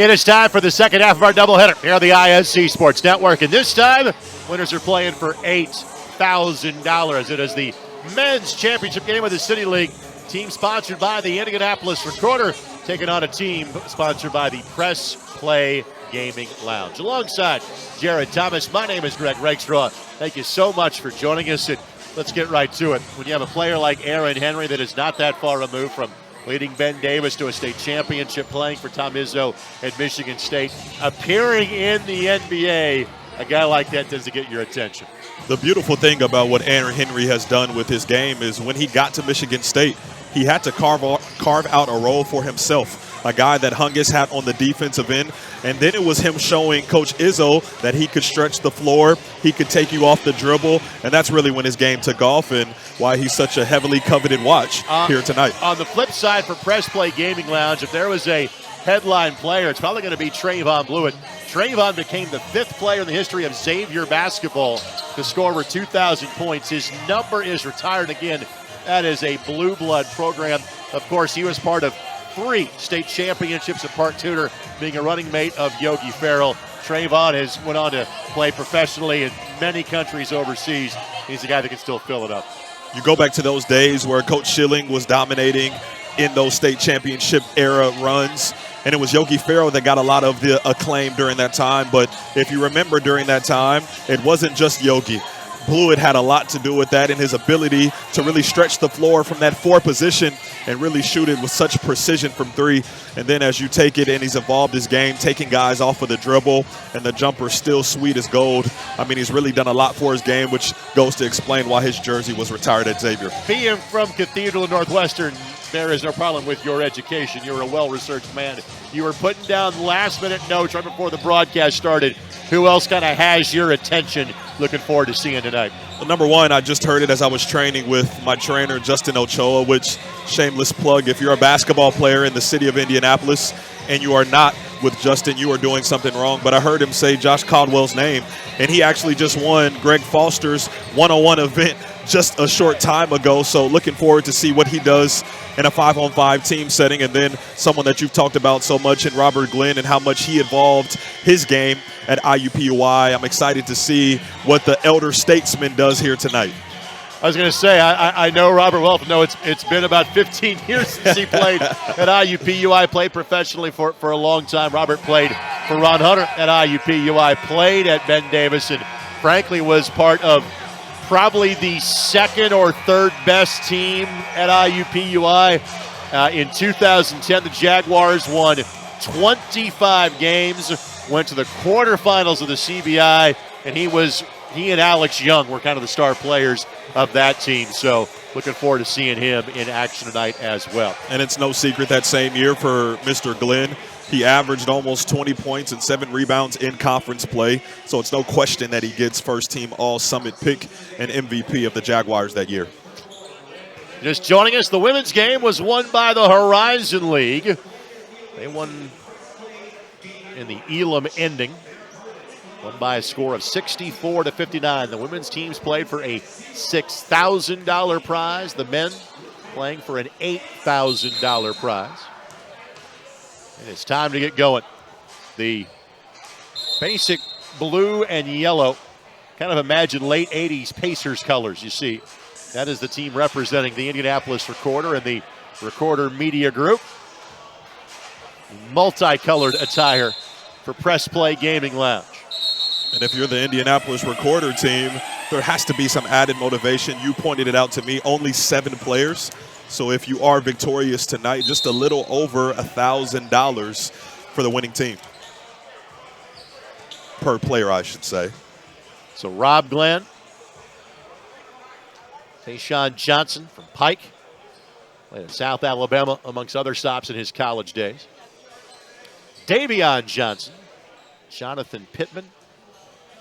It is time for the second half of our doubleheader here on the ISC Sports Network. And this time, winners are playing for $8,000. It is the men's championship game of the City League. Team sponsored by the Indianapolis Recorder, taking on a team sponsored by the Press Play Gaming Lounge. Alongside Jared Thomas, my name is Greg Rakestraw. Thank you so much for joining us. And let's get right to it. When you have a player like Aaron Henry that is not that far removed from leading Ben Davis to a state championship, playing for Tom Izzo at Michigan State, appearing in the NBA, a guy like that tends to get your attention. The beautiful thing about what Aaron Henry has done with his game is when he got to Michigan State, he had to carve out a role for himself, a guy that hung his hat on the defensive end. And then it was him showing Coach Izzo that he could stretch the floor, he could take you off the dribble, and that's really when his game took off and why he's such a heavily coveted watch here tonight. On the flip side for Press Play Gaming Lounge, if there was a headline player, it's probably going to be Trayvon Blewett. Trayvon became the fifth player in the history of Xavier basketball to score over 2,000 points. His number is retired again. That is a blue blood program. Of course, he was part of 3 state championships at Park Tudor, being a running mate of Yogi Ferrell. Trayvon has went on to play professionally in many countries overseas. He's a guy that can still fill it up. You go back to those days where Coach Schilling was dominating in those state championship era runs, and it was Yogi Ferrell that got a lot of the acclaim during that time. But if you remember during that time, it wasn't just Yogi. Blewett had a lot to do with that and his ability to really stretch the floor from that 4 position and really shoot it with such precision from 3. And then as you take it, and he's evolved his game, taking guys off of the dribble, and the jumper's still sweet as gold. I mean, he's really done a lot for his game, which goes to explain why his jersey was retired at Xavier. Being from Cathedral and Northwestern, there is no problem with your education. You're a well-researched man. You were putting down last-minute notes right before the broadcast started. Who else kind of has your attention? Looking forward to seeing tonight. Well, number one, I just heard it as I was training with my trainer, Justin Ochoa, which, shameless plug, if you're a basketball player in the city of Indianapolis and you are not with Justin, you are doing something wrong. But I heard him say Josh Caldwell's name, and he actually just won Greg Foster's one-on-one event just a short time ago. So looking forward to see what he does in a 5-on-5 team setting. And then someone that you've talked about so much in Robert Glenn and how much he evolved his game at IUPUI. I'm excited to see what the elder statesman does here tonight. I was going to say, I know Robert well. No, it's been about 15 years since he played at IUPUI, played professionally for a long time. Robert played for Ron Hunter at IUPUI, played at Ben Davis, and frankly was part of probably the second or third best team at IUPUI. In 2010, the Jaguars won 25 games, went to the quarterfinals of the CBI, and he and Alex Young were kind of the star players of that team. So looking forward to seeing him in action tonight as well. And it's no secret that same year for Mr. Glenn, he averaged almost 20 points and 7 rebounds in conference play. So it's no question that he gets first-team All-Summit pick and MVP of the Jaguars that year. Just joining us, the women's game was won by the Horizon League. They won in the Elam ending. Won by a score of 64-59. The women's teams played for a $6,000 prize. The men playing for an $8,000 prize. And it's time to get going. The basic blue and yellow, kind of imagine late 80s Pacers colors, you see. That is the team representing the Indianapolis Recorder and the Recorder Media Group. Multicolored attire for Press Play Gaming Lounge. And if you're the Indianapolis Recorder team, there has to be some added motivation. You pointed it out to me, only 7 players. So if you are victorious tonight, just a little over $1,000 for the winning team. Per player, I should say. So Rob Glenn, Tayshawn Johnson from Pike, played in South Alabama amongst other stops in his college days. Davion Johnson, Jonathan Pittman,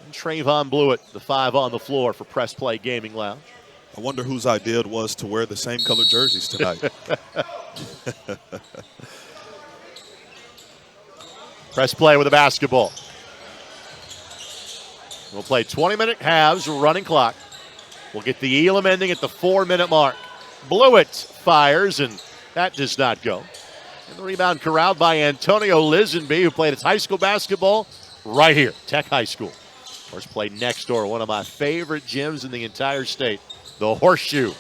and Trayvon Blewett, the 5 on the floor for Press Play Gaming Lounge. I wonder whose idea it was to wear the same color jerseys tonight. Press Play with a basketball. We'll play 20-minute halves, running clock. We'll get the Elam ending at the 4-minute mark. Blewett fires, and that does not go. And the rebound corralled by Antonio Lisenby, who played his high school basketball right here, Tech High School. Of course, played next door, one of my favorite gyms in the entire state, the Horseshoe.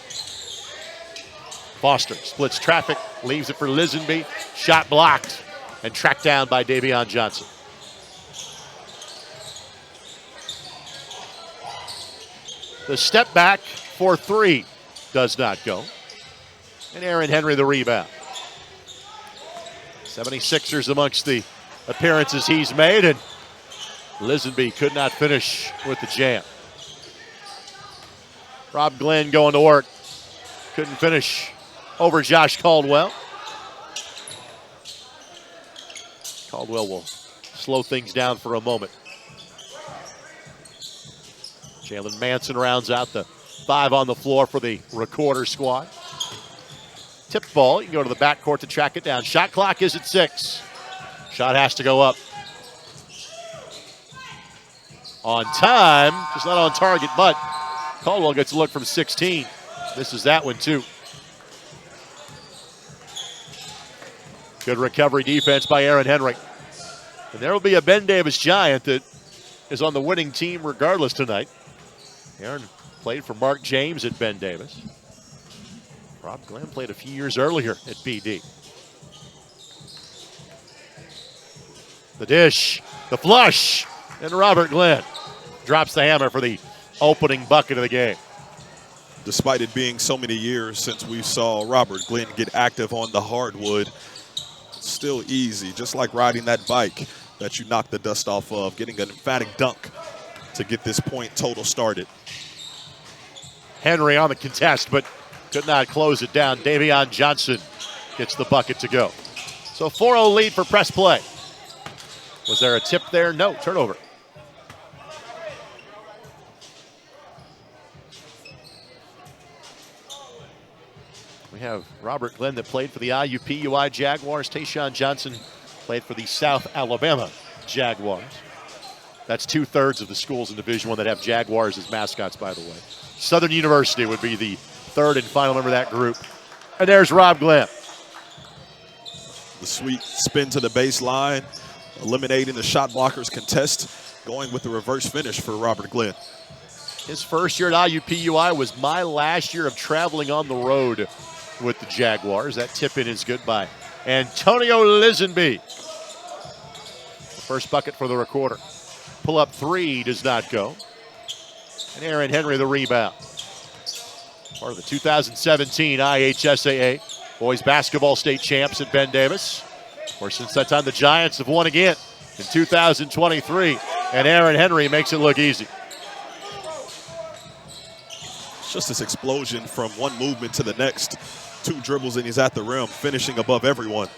Foster splits traffic, leaves it for Lisenby. Shot blocked and tracked down by Davion Johnson. The step back for three does not go. And Aaron Henry the rebound. 76ers amongst the appearances he's made, and Lisenby could not finish with the jam. Rob Glenn going to work. Couldn't finish over Josh Caldwell. Caldwell will slow things down for a moment. Jalen Manson rounds out the 5 on the floor for the Recorder squad. Tip ball, you can go to the backcourt to track it down. Shot clock is at 6. Shot has to go up. On time, just not on target, but Caldwell gets a look from 16. This is that one too. Good recovery defense by Aaron Henry. And there will be a Ben Davis Giant that is on the winning team regardless tonight. Aaron played for Mark James at Ben Davis. Rob Glenn played a few years earlier at BD. The dish, the flush, and Robert Glenn drops the hammer for the opening bucket of the game. Despite it being so many years since we saw Robert Glenn get active on the hardwood, it's still easy, just like riding that bike that you knock the dust off of, getting an emphatic dunk to get this point total started. Henry on the contest, but could not close it down. Davion Johnson gets the bucket to go. So 4-0 lead for press play. Was there a tip there? No, turnover. We have Robert Glenn that played for the IUPUI Jaguars. Tayshawn Johnson played for the South Alabama Jaguars. That's 2/3 of the schools in Division I that have Jaguars as mascots, by the way. Southern University would be the third and final member of that group. And there's Rob Glenn. The sweet spin to the baseline, eliminating the shot blocker's contest, going with the reverse finish for Robert Glenn. His first year at IUPUI was my last year of traveling on the road with the Jaguars. That tip-in is good by Antonio Lisenby. The first bucket for the Recorder. Pull-up 3 does not go. And Aaron Henry the rebound. Part of the 2017 IHSAA boys basketball state champs at Ben Davis. Of course, since that time, the Giants have won again in 2023. And Aaron Henry makes it look easy. It's just this explosion from one movement to the next. 2 dribbles and he's at the rim, finishing above everyone.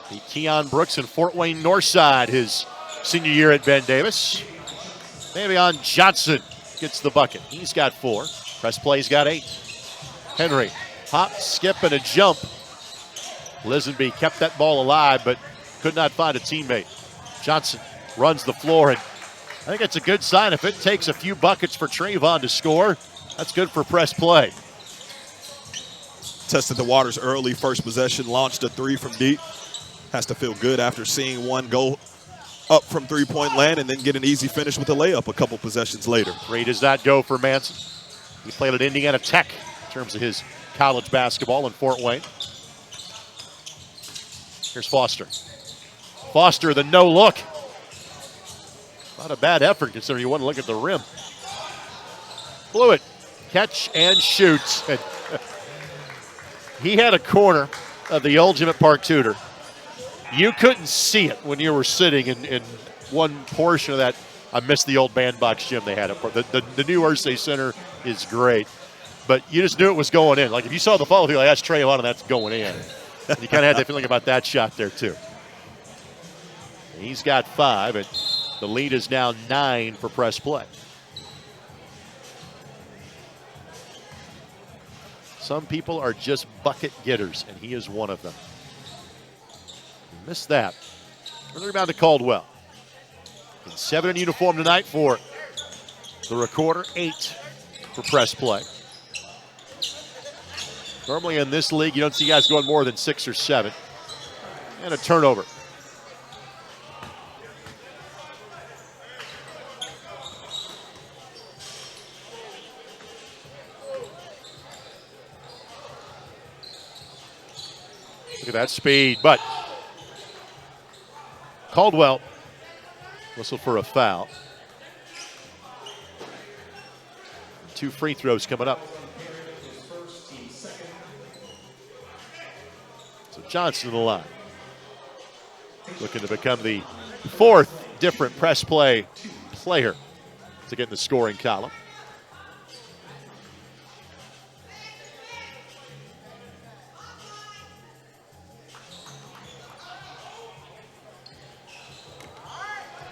The Keon Brooks and Fort Wayne Northside, his senior year at Ben Davis. Davion Johnson gets the bucket. He's got 4. Press play's got 8. Henry, hop, skip, and a jump. Lisenby kept that ball alive, but could not find a teammate. Johnson runs the floor, and I think it's a good sign. If it takes a few buckets for Trayvon to score, that's good for press play. Tested the waters early, first possession, launched a 3 from deep. Has to feel good after seeing one go up from three-point land and then get an easy finish with a layup a couple possessions later. 3 does not go for Manson. He played at Indiana Tech in terms of his college basketball in Fort Wayne. Here's Foster. Foster, the no look. Not a bad effort considering you want to look at the rim. Blew it. Catch and shoots. He had a corner of the old gym at Park Tudor. You couldn't see it when you were sitting in one portion of that. I missed the old bandbox gym they had up. The new Earthsay Center is great, but you just knew it was going in. Like if you saw the follow through, like that's Trayvon and that's going in. And you kind of had that feeling about that shot there too. He's got 5, and the lead is now 9 for press play. Some people are just bucket getters, and he is one of them. Missed that. And the rebound to Caldwell. In 7 in uniform tonight for the Recorder, 8 for press play. Normally in this league, you don't see guys going more than 6 or 7. And a turnover. Look at that speed, but Caldwell whistle for a foul. 2 free throws coming up. So Johnson in the line. Looking to become the 4th different press play player to get in the scoring column.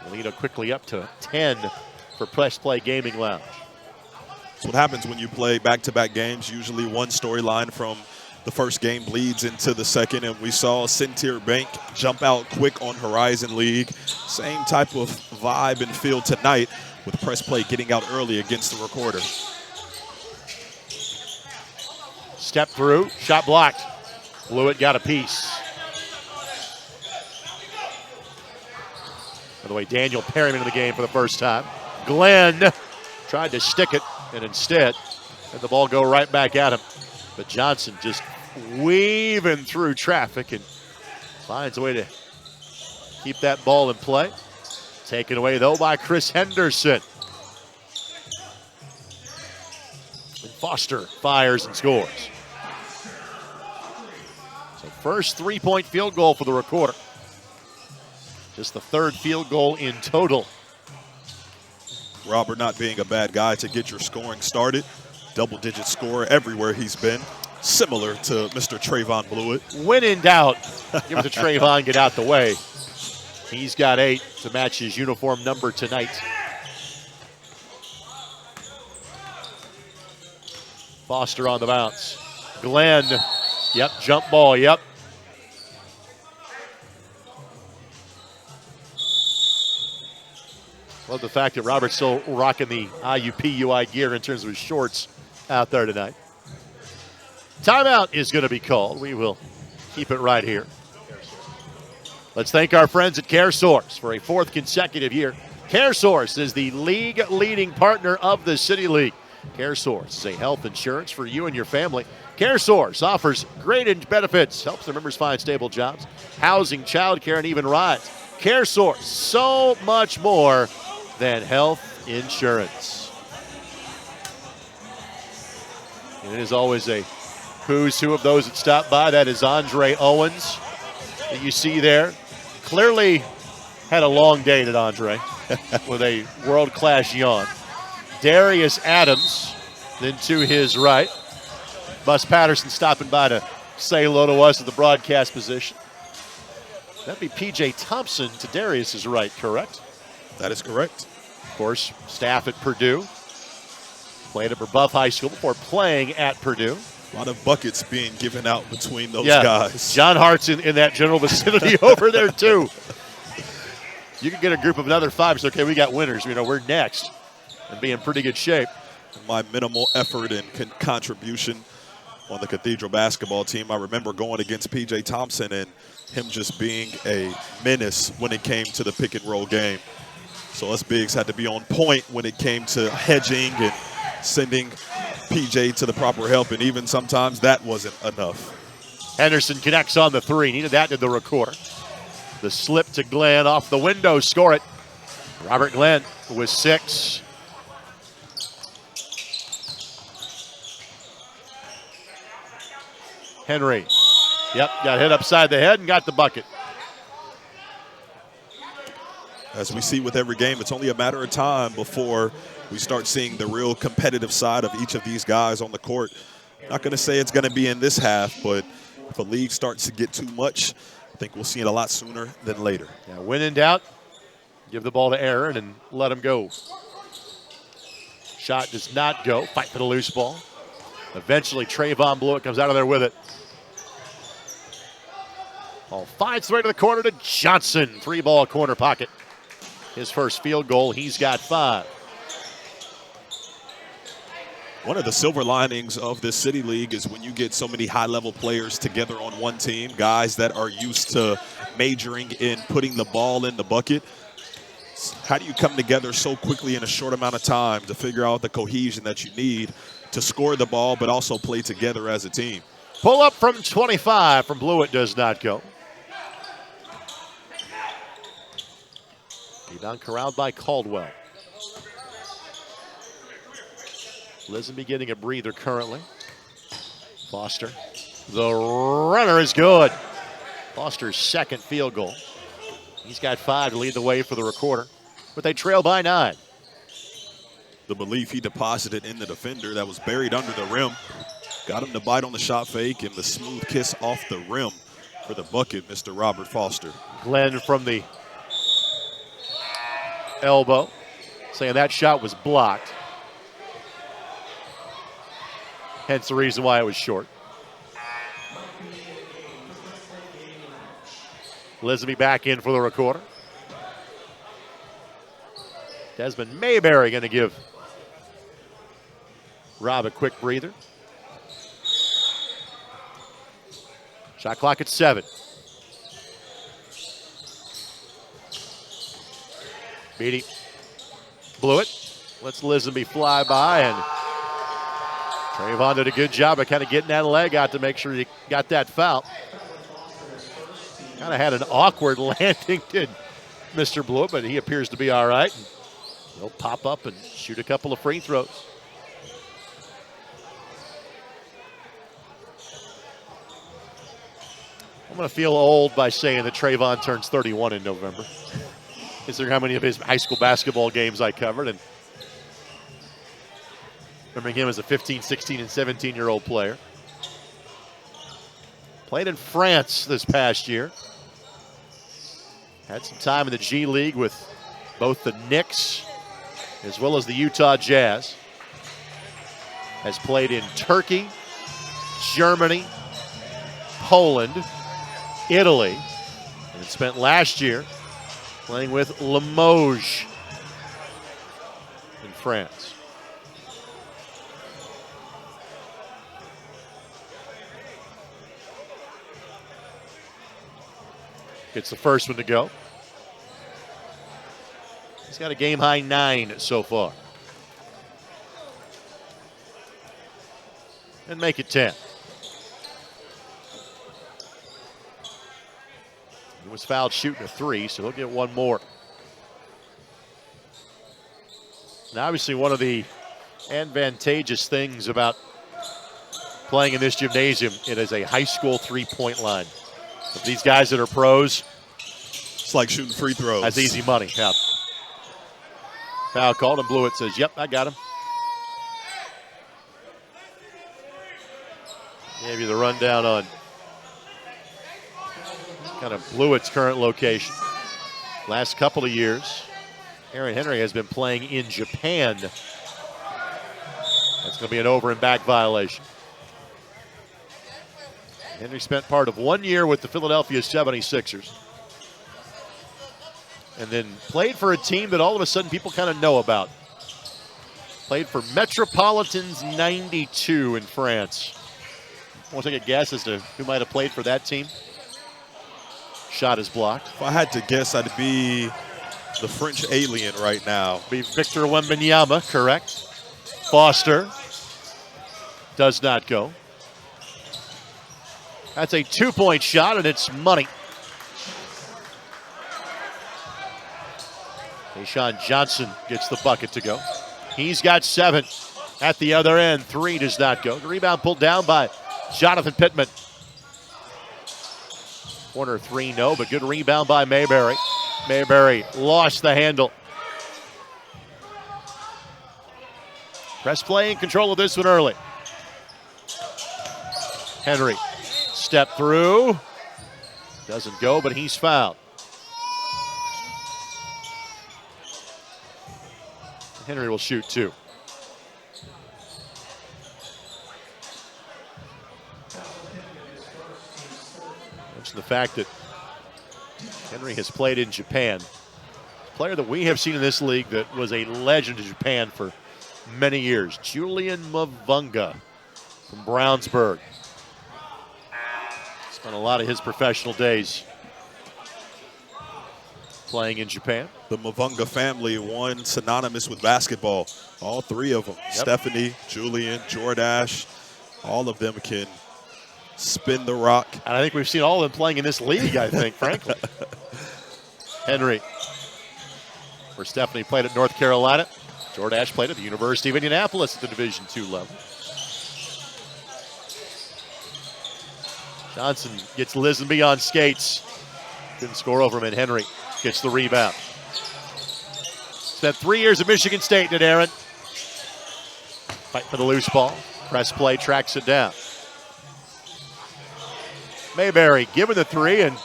Molina quickly up to 10 for Press Play Gaming Lounge. That's what happens when you play back-to-back games. Usually one storyline from the first game bleeds into the second, and we saw Centier Bank jump out quick on Horizon League. Same type of vibe and feel tonight with Press Play getting out early against the Recorder. Step through, shot blocked. Blewett got a piece. By the way, Daniel Perryman in the game for the first time. Glenn tried to stick it, and instead let the ball go right back at him. But Johnson just weaving through traffic and finds a way to keep that ball in play. Taken away, though, by Chris Henderson. And Foster fires and scores. So first 3-point field goal for the Recorder. Just the 3rd field goal in total. Robert not being a bad guy to get your scoring started. Double-digit scorer everywhere he's been. Similar to Mr. Trayvon Blewett. When in doubt, give it to Trayvon, get out the way. He's got 8 to match his uniform number tonight. Foster on the bounce. Glenn, yep, jump ball, yep. Love the fact that Robert's still rocking the IUPUI gear in terms of his shorts out there tonight. Timeout is going to be called. We will keep it right here. Let's thank our friends at CareSource for a 4th consecutive year. CareSource is the league-leading partner of the City League. CareSource is a health insurance for you and your family. CareSource offers great benefits, helps their members find stable jobs, housing, childcare, and even rides. CareSource, so much more than health insurance. And it is always a who's who of those that stop by. That is Andre Owens that you see there. Clearly had a long day at Andre with a world-class yawn. Darius Adams, then to his right. Bus Patterson stopping by to say hello to us at the broadcast position. That'd be P.J. Thompson to Darius's right, correct? That is correct. Of course, staff at Purdue. Played at Brebeuf High School before playing at Purdue. A lot of buckets being given out between those guys. John Hart's in that general vicinity over there, too. You can get a group of another 5. So, okay, we got winners. You know, we're next and be in pretty good shape. My minimal effort and contribution on the Cathedral basketball team. I remember going against P.J. Thompson and him just being a menace when it came to the pick and roll game. So us bigs had to be on point when it came to hedging and sending PJ to the proper help, and even sometimes that wasn't enough. Henderson connects on the 3. Needed that to the Recorder. The slip to Glenn off the window, score it. Robert Glenn with 6. Henry, yep, got hit upside the head and got the bucket. As we see with every game, it's only a matter of time before we start seeing the real competitive side of each of these guys on the court. Not going to say it's going to be in this half, but if a league starts to get too much, I think we'll see it a lot sooner than later. Yeah, when in doubt, give the ball to Aaron and let him go. Shot does not go. Fight for the loose ball. Eventually, Trayvon Blewett comes out of there with it. Ball finds right to the corner to Johnson. 3-ball corner pocket. His first field goal, he's got 5. One of the silver linings of this City League is when you get so many high-level players together on one team, guys that are used to majoring in putting the ball in the bucket. How do you come together so quickly in a short amount of time to figure out the cohesion that you need to score the ball but also play together as a team? Pull up from 25 from Blewett does not go. Rebound corralled by Caldwell. Lisenby getting a breather currently. Foster. The runner is good. Foster's second field goal. He's got 5 to lead the way for the Recorder, but they trail by 9. The belief he deposited in the defender that was buried under the rim. Got him to bite on the shot fake and the smooth kiss off the rim for the bucket, Mr. Robert Foster. Glenn from the elbow, saying that shot was blocked. Hence the reason why it was short. Lisenby back in for the Recorder. Desmond Mayberry going to give Rob a quick breather. Shot clock at 7. Beatty blew it. Lets Lisenby fly by, and Trayvon did a good job of kind of getting that leg out to make sure he got that foul. Kind of had an awkward landing, did Mr. Blewett, but he appears to be all right. And he'll pop up and shoot a couple of free throws. I'm going to feel old by saying that Trayvon turns 31 in November. Considering how many of his high school basketball games I covered, and remembering him as a 15, 16, and 17-year-old player. Played in France this past year. Had some time in the G League with both the Knicks as well as the Utah Jazz. Has played in Turkey, Germany, Poland, Italy, and spent last year playing with Limoges in France. Gets the first one to go. He's got a game-high 9 so far. And make it 10. He was fouled shooting a 3, so he'll get one more. And obviously one of the advantageous things about playing in this gymnasium, it is a high school three-point line. Of these guys that are pros, it's like shooting free throws. That's easy money. Yeah. Foul called, and Blewett says, yep, I got him. Gave you the rundown on kind of Blewett's current location. Last couple of years, Aaron Henry has been playing in Japan. That's going to be an over and back violation. Henry spent part of 1 year with the Philadelphia 76ers. And then played for a team that all of a sudden people kind of know about. Played for Metropolitans 92 in France. Want to take a guess as to who might have played for that team? Shot is blocked. If I had to guess, I'd be the French alien right now. Be Victor Wembanyama, correct. Foster does not go. That's a 2-point shot, and it's money. Deshaun Johnson gets the bucket to go. He's got 7 at the other end. 3 does not go. The rebound pulled down by Jonathan Pittman. Corner 3, no, but good rebound by Mayberry. Mayberry lost the handle. Press play in control of this one early. Henry, step through. Doesn't go, but he's fouled. Henry will shoot 2. Mention the fact that Henry has played in Japan. A player that we have seen in this league that was a legend in Japan for many years. Julian Mavunga from Brownsburg. Spent a lot of his professional days playing in Japan. The Mavunga family, one synonymous with basketball. All three of them, Stephanie, Julian, Jordash, all of them can spin the rock. And I think we've seen all of them playing in this league, I think, frankly. Henry, where Stephanie played at North Carolina. Jordash played at the University of Indianapolis at the Division II level. Johnson gets Lisenby on skates. Couldn't score over him, and Henry gets the rebound. Spent 3 years at Michigan State, did Aaron. Fight for the loose ball. Press play tracks it down. Mayberry given the three and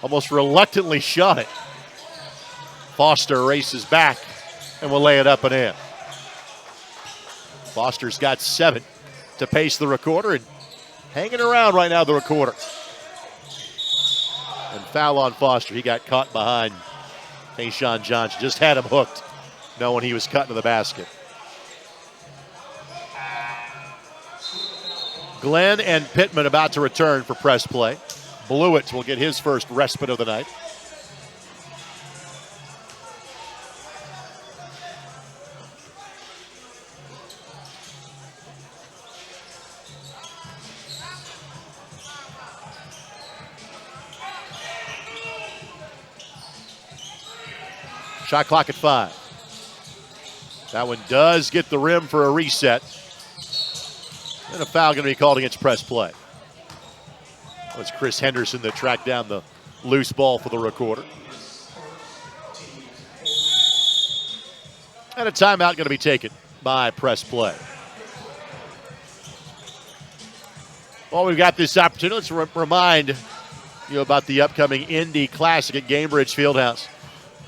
almost reluctantly shot it. Foster races back and will lay it up and in. Foster's got 7 to pace the recorder and hanging around right now, the recorder. And foul on Foster. He got caught behind Tayshaun Johnson. Just had him hooked, knowing he was cut to the basket. Glenn and Pittman about to return for press play. Blewett will get his first respite of the night. Shot clock at 5. That one does get the rim for a reset. And a foul going to be called against press play. It's Chris Henderson that tracked down the loose ball for the recorder. And a timeout going to be taken by press play. Well, we've got this opportunity. Let's remind you about the upcoming Indy Classic at Gainbridge Fieldhouse.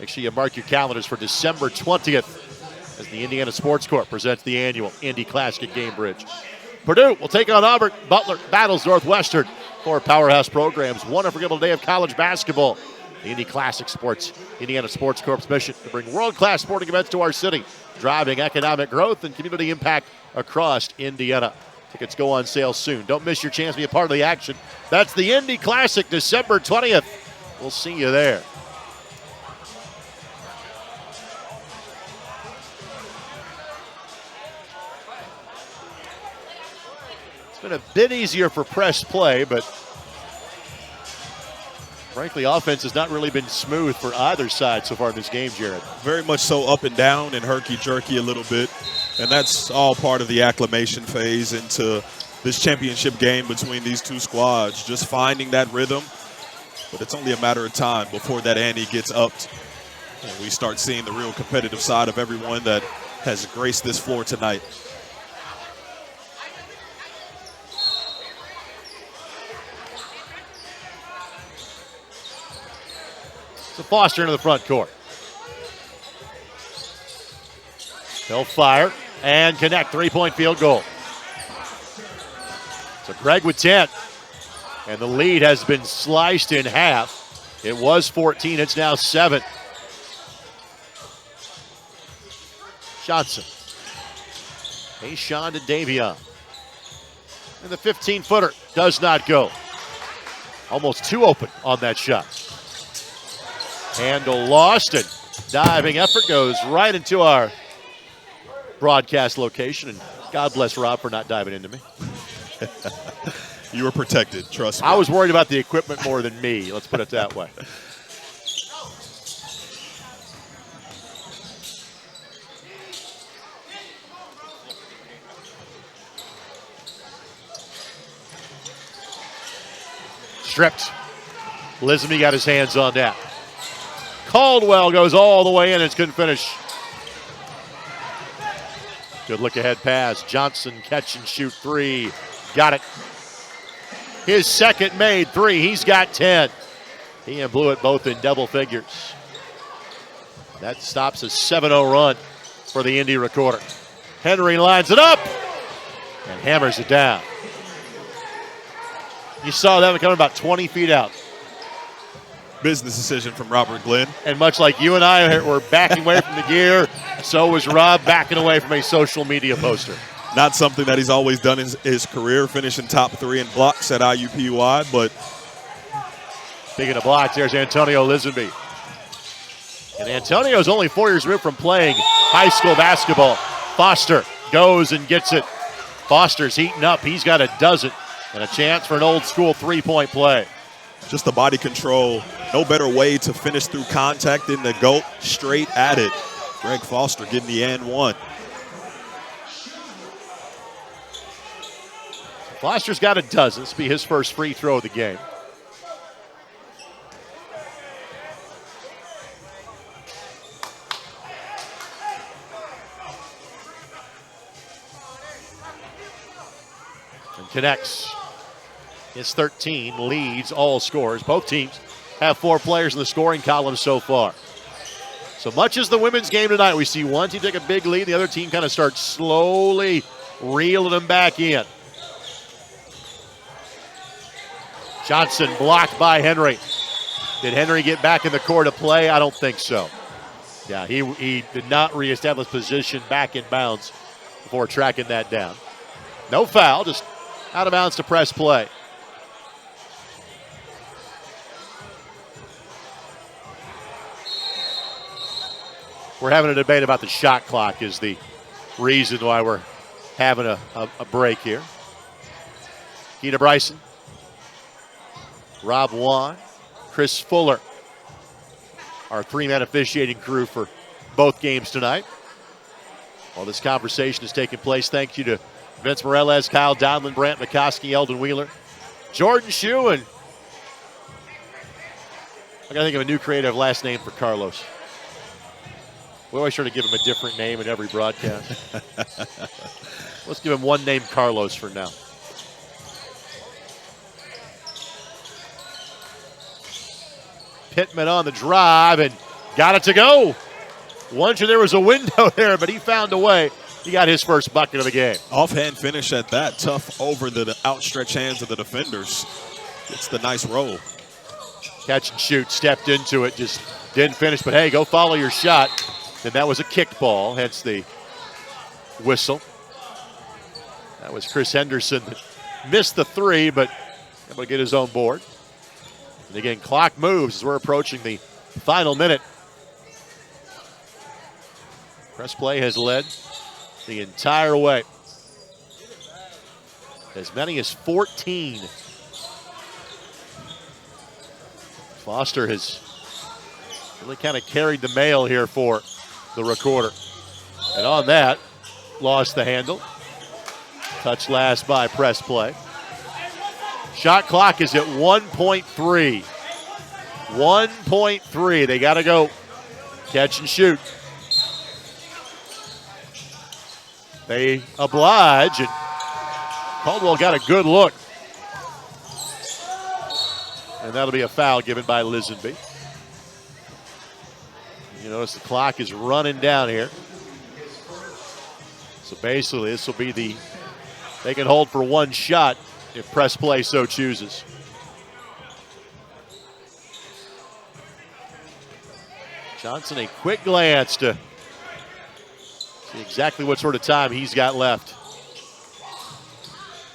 Make sure you mark your calendars for December 20th as the Indiana Sports Corp presents the annual Indy Classic at Gainbridge. Purdue will take on Auburn. Butler battles Northwestern for powerhouse programs. One unforgettable day of college basketball. The Indy Classic Sports, Indiana Sports Corp's mission to bring world-class sporting events to our city, driving economic growth and community impact across Indiana. Tickets go on sale soon. Don't miss your chance to be a part of the action. That's the Indy Classic, December 20th. We'll see you there. Been a bit easier for press play, but frankly, offense has not really been smooth for either side so far in this game, Jared. Very much so up and down and herky-jerky a little bit, and that's all part of the acclimation phase into this championship game between these two squads, just finding that rhythm, but it's only a matter of time before that ante gets upped and we start seeing the real competitive side of everyone that has graced this floor tonight. So Foster into the front court. He'll fire and connect. 3-point field goal. So Greg with 10. And the lead has been sliced in half. It was 14. It's now 7. Johnson. Tayshaun to Davion. And the 15-footer does not go. Almost too open on that shot. Handle lost, and diving effort goes right into our broadcast location. And God bless Rob for not diving into me. You were protected, trust me. I was worried about the equipment more than me, let's put it that way. Stripped. Lisenby got his hands on that. Caldwell goes all the way in. It's couldn't finish. Good look ahead pass. Johnson catch and shoot 3. Got it. His second made 3. He's got 10. He and Blewett both in double figures. That stops a 7-0 run for the Indy Recorder. Henry lines it up and hammers it down. You saw that one coming about 20 feet out. Business decision from Robert Glenn. And much like you and I were backing away from the gear, so was Rob backing away from a social media poster. Not something that he's always done in his career, finishing top 3 in blocks at IUPUI, but speaking of blocks, there's Antonio Lisenby. And Antonio's only 4 years removed from playing high school basketball. Foster goes and gets it. Foster's heating up. He's got a dozen and a chance for an old school three-point play. Just the body control. No better way to finish through contact than to go straight at it. Greg Foster getting the and one. Foster's got a dozen. This will be his first free throw of the game. And connects. His 13 leads all scorers. Both teams have 4 players in the scoring column so far. So much as the women's game tonight, we see one team take a big lead, the other team kind of starts slowly reeling them back in. Johnson blocked by Henry. Did Henry get back in the court to play? I don't think so. Yeah, he did not reestablish position back in bounds before tracking that down. No foul, just out of bounds to press play. We're having a debate about the shot clock is the reason why we're having a break here. Keita Bryson, Rob Wan, Chris Fuller, our 3-man officiating crew for both games tonight. While this conversation is taking place, thank you to Vince Morales, Kyle Donlin, Brant McCoskey, Eldon Wheeler, Jordan Shue, and I gotta think of a new creative last name for Carlos. We always try to give him a different name in every broadcast. Let's give him one name, Carlos, for now. Pittman on the drive and got it to go. Wonder there was a window there, but he found a way. He got his first bucket of the game. Offhand finish at that. Tough over the outstretched hands of the defenders. It's the nice roll. Catch and shoot, stepped into it, just didn't finish. But hey, go follow your shot. And that was a kick ball, hence the whistle. That was Chris Henderson that missed the 3, but able to get his own board. And again, clock moves as we're approaching the final minute. Press play has led the entire way. As many as 14. Foster has really kind of carried the mail here for the Recorder. And on that, lost the handle. Touch last by press play. Shot clock is at 1.3. 1.3. They got to go catch and shoot. They oblige, and Caldwell got a good look. And that'll be a foul given by Lisenby. You notice the clock is running down here. So basically this will be they can hold for one shot if press play so chooses. Johnson, a quick glance to see exactly what sort of time he's got left.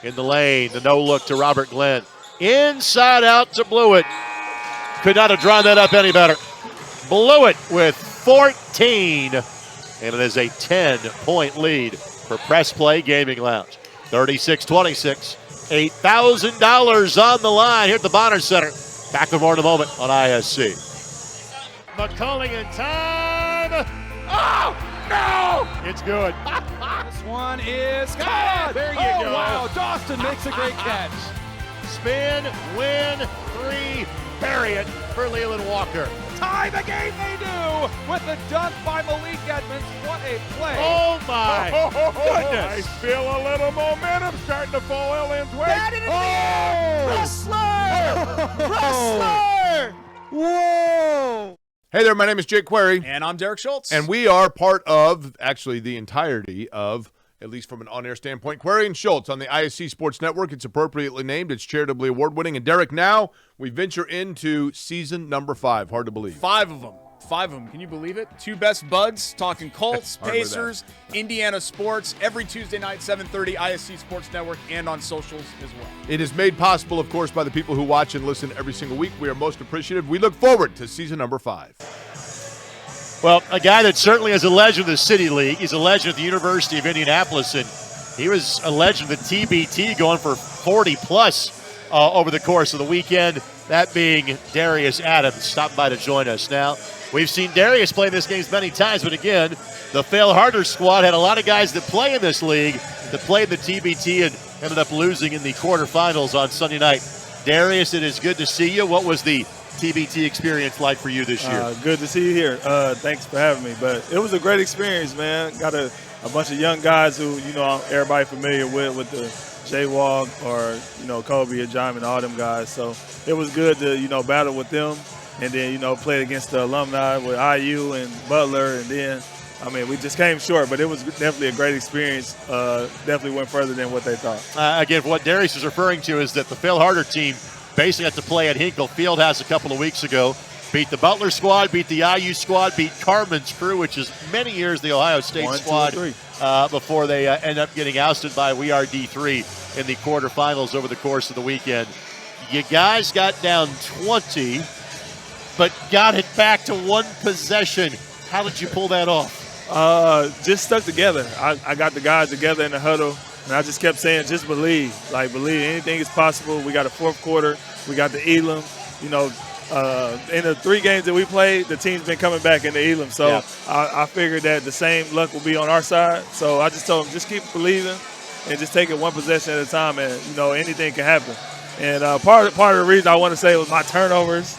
In the lane, the no look to Robert Glenn. Inside out to Blewett. Could not have drawn that up any better. Blewett with 14. And it is a 10-point lead for Press Play Gaming Lounge. 36-26. $8,000 on the line here at the Bonner Center. Back with more in a moment on ISC. McCulling in time. Oh, no! It's good. This one is good. There you go. Wow, Dawson makes a great catch. Spin, win, 3, bury it for Leland Walker. Tie the game they do with the dunk by Malik Edmonds. What a play. Oh my goodness. I feel a little momentum starting to fall Ellen's way. That is Wrestler! Whoa! Hey there, my name is Jake Query. And I'm Derek Schultz. And we are part of, actually, the entirety of, at least from an on-air standpoint, Query and Schultz on the ISC Sports Network. It's appropriately named. It's charitably award-winning. And Derek, now we venture into season number 5. Hard to believe. 5 of them. 5 of them. Can you believe it? 2 best buds, talking Colts, Hardly Pacers, Indiana sports, every Tuesday night, 7:30, ISC Sports Network, and on socials as well. It is made possible, of course, by the people who watch and listen every single week. We are most appreciative. We look forward to season number 5. Well, a guy that certainly is a legend of the City League. He's a legend at the University of Indianapolis, and he was a legend of the TBT, going for 40-plus over the course of the weekend, that being Darius Adams, stopping by to join us now. We've seen Darius play this game many times, but again, the Fail Harder squad had a lot of guys that play in this league that played the TBT and ended up losing in the quarterfinals on Sunday night. Darius, it is good to see you. What was the TBT experience like for you this year? Good to see you here. Thanks for having me. But it was a great experience, man. Got a bunch of young guys who, everybody familiar with the J-Walk or, Kobe or Jime and all them guys. So it was good to, battle with them and then, play against the alumni with IU and Butler. And then, we just came short, but it was definitely a great experience. Definitely went further than what they thought. Again, what Darius is referring to is that the Fail Harder team basically had to play at Hinkle Fieldhouse a couple of weeks ago. Beat the Butler squad, beat the IU squad, beat Carmen's crew, which is many years the Ohio State squad, before they end up getting ousted by We Are D3 in the quarterfinals over the course of the weekend. You guys got down 20, but got it back to one possession. How did you pull that off? Just stuck together. I got the guys together in the huddle, and I just kept saying, just believe. Believe anything is possible. We got a fourth quarter. We got the Elam. In the 3 games that we played, the team's been coming back into Elam. So yeah. I figured that the same luck will be on our side. So I just told them, just keep believing and just take it one possession at a time, and, anything can happen. And part of the reason I want to say was my turnovers.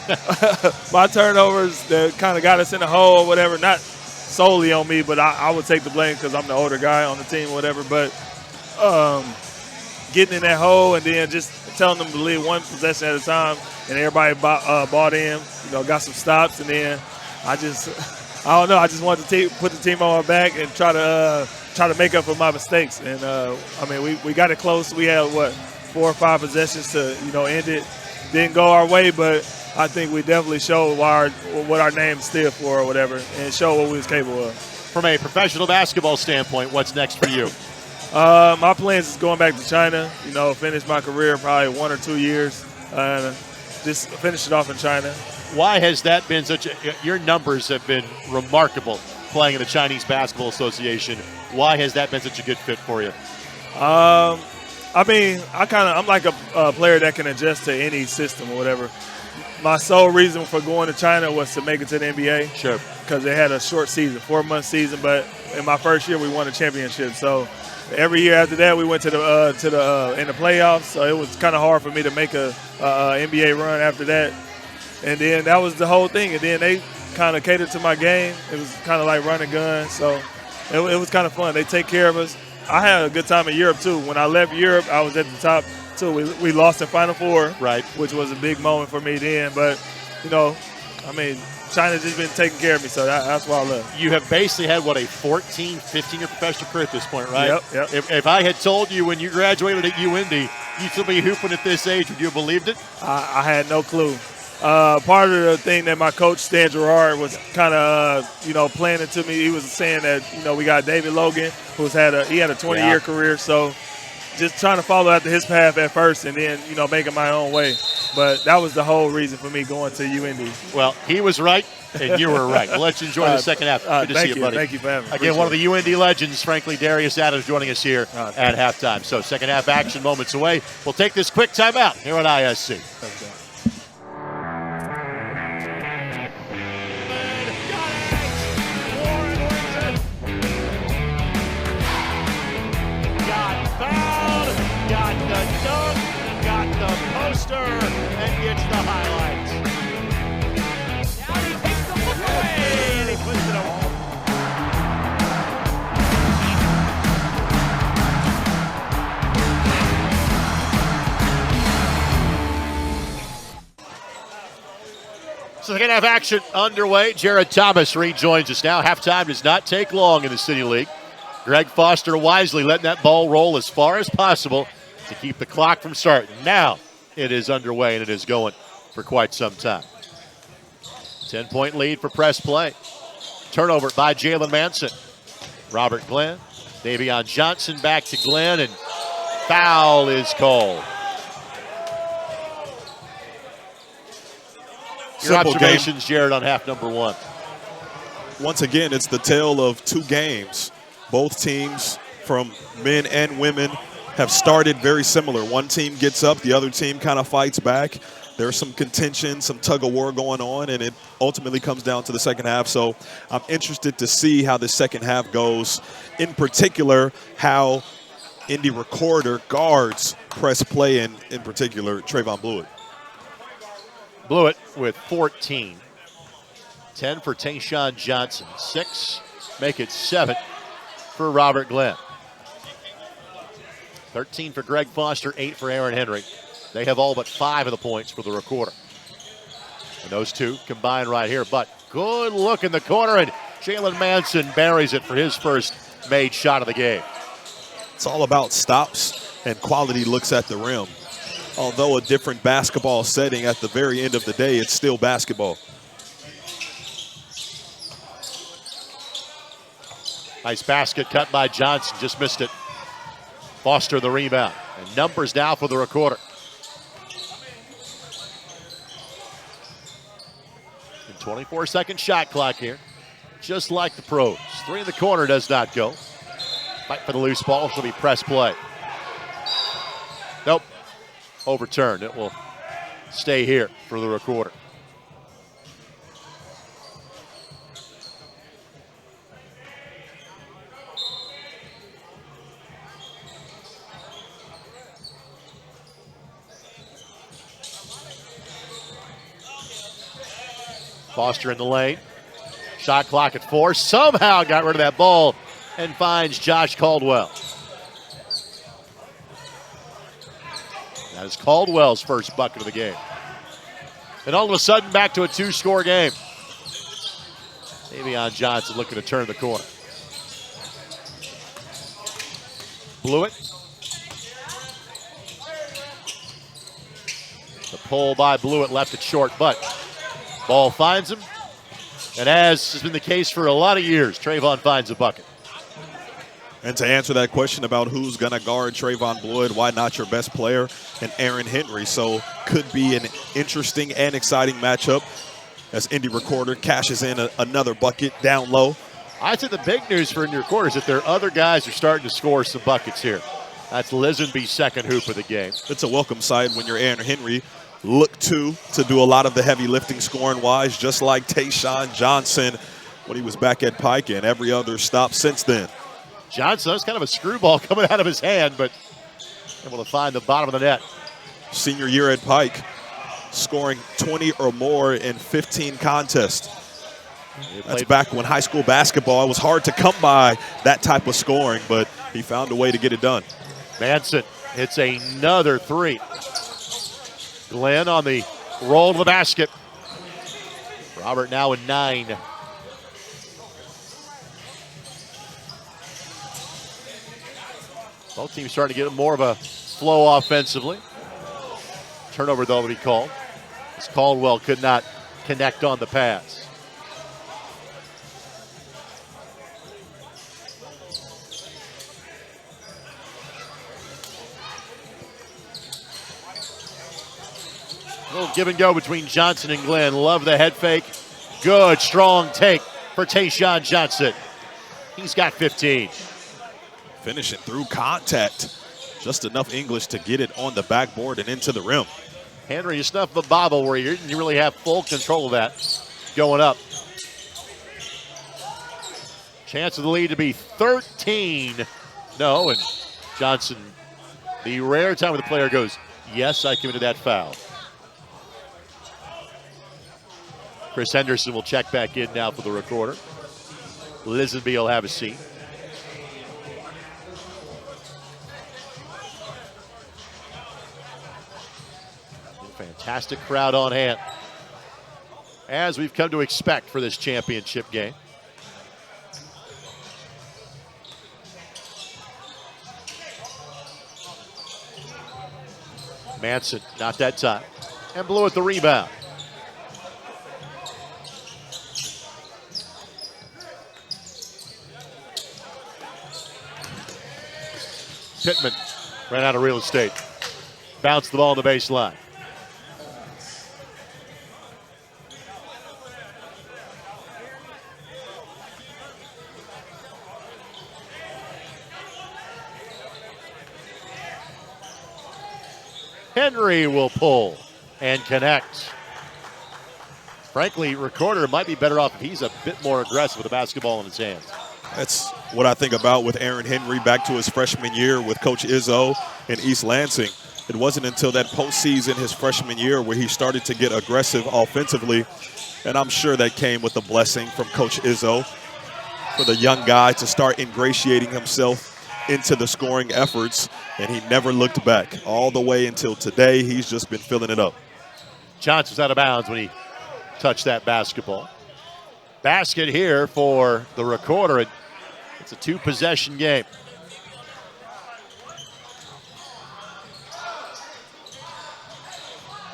My turnovers that kind of got us in the hole or whatever, not solely on me, but I would take the blame because I'm the older guy on the team or whatever. But getting in that hole and then just telling them to believe one possession at a time, and everybody bought in, got some stops, and then I don't know, I just wanted to put the team on my back and try to make up for my mistakes. And we got it close. We had 4 or 5 possessions to end it. Didn't go our way, but I think we definitely showed what our name stood for or whatever, and showed what we was capable of. From a professional basketball standpoint, what's next for you? My plans is going back to China, finish my career probably 1 or 2 years, just finish it off in China. Why has that been your numbers have been remarkable playing in the Chinese Basketball Association. Why has that been such a good fit for you? I'm like a player that can adjust to any system or whatever. My sole reason for going to China was to make it to the NBA. Sure. Because they had a short season, 4-month season, but in my first year we won a championship. So every year after that we went to the in the playoffs. So it was kind of hard for me to make a NBA run after that. And then that was the whole thing. And then they kind of catered to my game. It was kind of like run and gun. So it was kind of fun. They take care of us. I had a good time in Europe too. When I left Europe, I was at the top too. We lost in Final Four, right, which was a big moment for me then. But China's just been taking care of me, so that's why I love. You have basically had, a 14, 15-year professional career at this point, right? Yep. If I had told you when you graduated at UIndy, you'd still be hooping at this age, would you have believed it? I had no clue. Part of the thing that my coach, Stan Gerard, was kind of, playing it to me, he was saying that, we got David Logan, he had a 20-year career, so just trying to follow after his path at first and then, making my own way. But that was the whole reason for me going to UIndy. Well, he was right, and you were right. We'll let you enjoy the second half. Good to see you, buddy. Thank you for having me. Again, one of the UIndy legends, frankly, Darius Adams, joining us here at halftime. So second half action moments away. We'll take this quick timeout here on ISC. Okay. And gets the highlights. Now he takes the look away, and he puts it away. So second half action underway. Jared Thomas rejoins us now. Halftime does not take long in the City League. Greg Foster wisely letting that ball roll as far as possible to keep the clock from starting. Now it is underway, and it is going for quite some time. 10-point lead for press play. Turnover by Jalen Manson. Robert Glenn. Davion Johnson back to Glenn, and foul is called. Your observations, Jared, on half number one. once again, it's the tale of two games. Both teams, from men and women, have started very similar. One team gets up, the other team kind of fights back. There's some contention, some tug of war going on, and it ultimately comes down to the second half. So I'm interested to see how the second half goes. In particular, how Indy Recorder guards press play, and in particular, Trayvon Blewett. Blewett with 14. 10 for Tayshaun Johnson. 6, make it 7 for Robert Glenn. 13 for Greg Foster, 8 for Aaron Henry. They have all but 5 of the points for the Recorder. And those two combine right here. But good look in the corner, and Jalen Manson buries it for his first made shot of the game. It's all about stops and quality looks at the rim. Although a different basketball setting, at the very end of the day, it's still basketball. Nice basket cut by Johnson, just missed it. Foster the rebound. And numbers now for the Recorder. And 24-second shot clock here. Just like the pros. 3 in the corner does not go. Fight for the loose ball, she'll be press play. Nope. Overturned. It will stay here for the Recorder. Foster in the lane. Shot clock at 4. Somehow got rid of that ball and finds Josh Caldwell. That is Caldwell's first bucket of the game. And all of a sudden, back to a 2-score game. Davion Johnson looking to turn the corner. Blewett. The pull by Blewett left it short, but ball finds him. And as has been the case for a lot of years, Trayvon finds a bucket. And to answer that question about who's going to guard Trayvon Blewett, why not your best player, and Aaron Henry? So could be an interesting and exciting matchup as Indy Recorder cashes in another bucket down low. I think the big news for Indy Recorder is that their other guys are starting to score some buckets here. That's Lisenby's second hoop of the game. It's a welcome sight when you're Aaron Henry. Look to do a lot of the heavy lifting scoring-wise, just like Tayshaun Johnson when he was back at Pike and every other stop since then. Johnson, that's kind of a screwball coming out of his hand, but able to find the bottom of the net. Senior year at Pike, scoring 20 or more in 15 contests. That's back when high school basketball, it was hard to come by that type of scoring, but he found a way to get it done. Manson hits another 3. Glenn on the roll to the basket. Robert now in 9. Both teams starting to get more of a flow offensively. Turnover, though, to be called, as Caldwell could not connect on the pass. A little give and go between Johnson and Glenn. Love the head fake. Good, strong take for Tayshaun Johnson. He's got 15. Finishing through contact. Just enough English to get it on the backboard and into the rim. Henry, you snuff the bobble where you didn't really have full control of that going up. Chance of the lead to be 13. No, and Johnson, the rare time when the player goes, yes, I committed that foul. Chris Henderson will check back in now for the Recorder. Lisenby will have a seat. Fantastic crowd on hand, as we've come to expect for this championship game. Manson, not that time, and Blewett the rebound. Pittman ran out of real estate. Bounced the ball on the baseline. Henry will pull and connect. Frankly, Recorder might be better off if he's a bit more aggressive with the basketball in his hands. That's what I think about with Aaron Henry back to his freshman year with Coach Izzo in East Lansing. It wasn't until that postseason his freshman year where he started to get aggressive offensively, and I'm sure that came with a blessing from Coach Izzo for the young guy to start ingratiating himself into the scoring efforts, and he never looked back. All the way until today, he's just been filling it up. Johnson's out of bounds when he touched that basketball. Basket here for the Recorder. It's a two-possession game.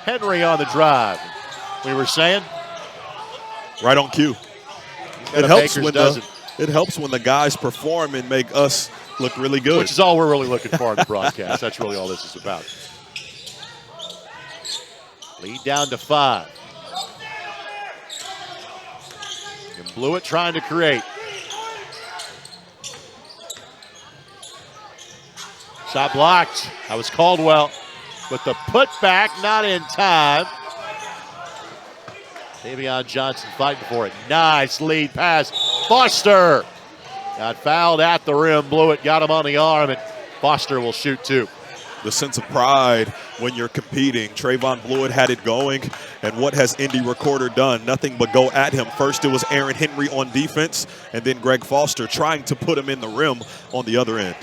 Henry on the drive. We were saying? Right on cue. It helps when the guys perform and make us look really good. Which is all we're really looking for in the broadcast. That's really all this is about. Lead down to 5. And Blewett trying to create. Shot blocked. That was Caldwell. But the putback not in time. Davion Johnson fighting for it. Nice lead pass. Foster got fouled at the rim. Blewett got him on the arm, and Foster will shoot 2. The sense of pride when you're competing. Trayvon Blewett had it going, and what has Indy Recorder done? Nothing but go at him. First it was Aaron Henry on defense, and then Greg Foster trying to put him in the rim on the other end.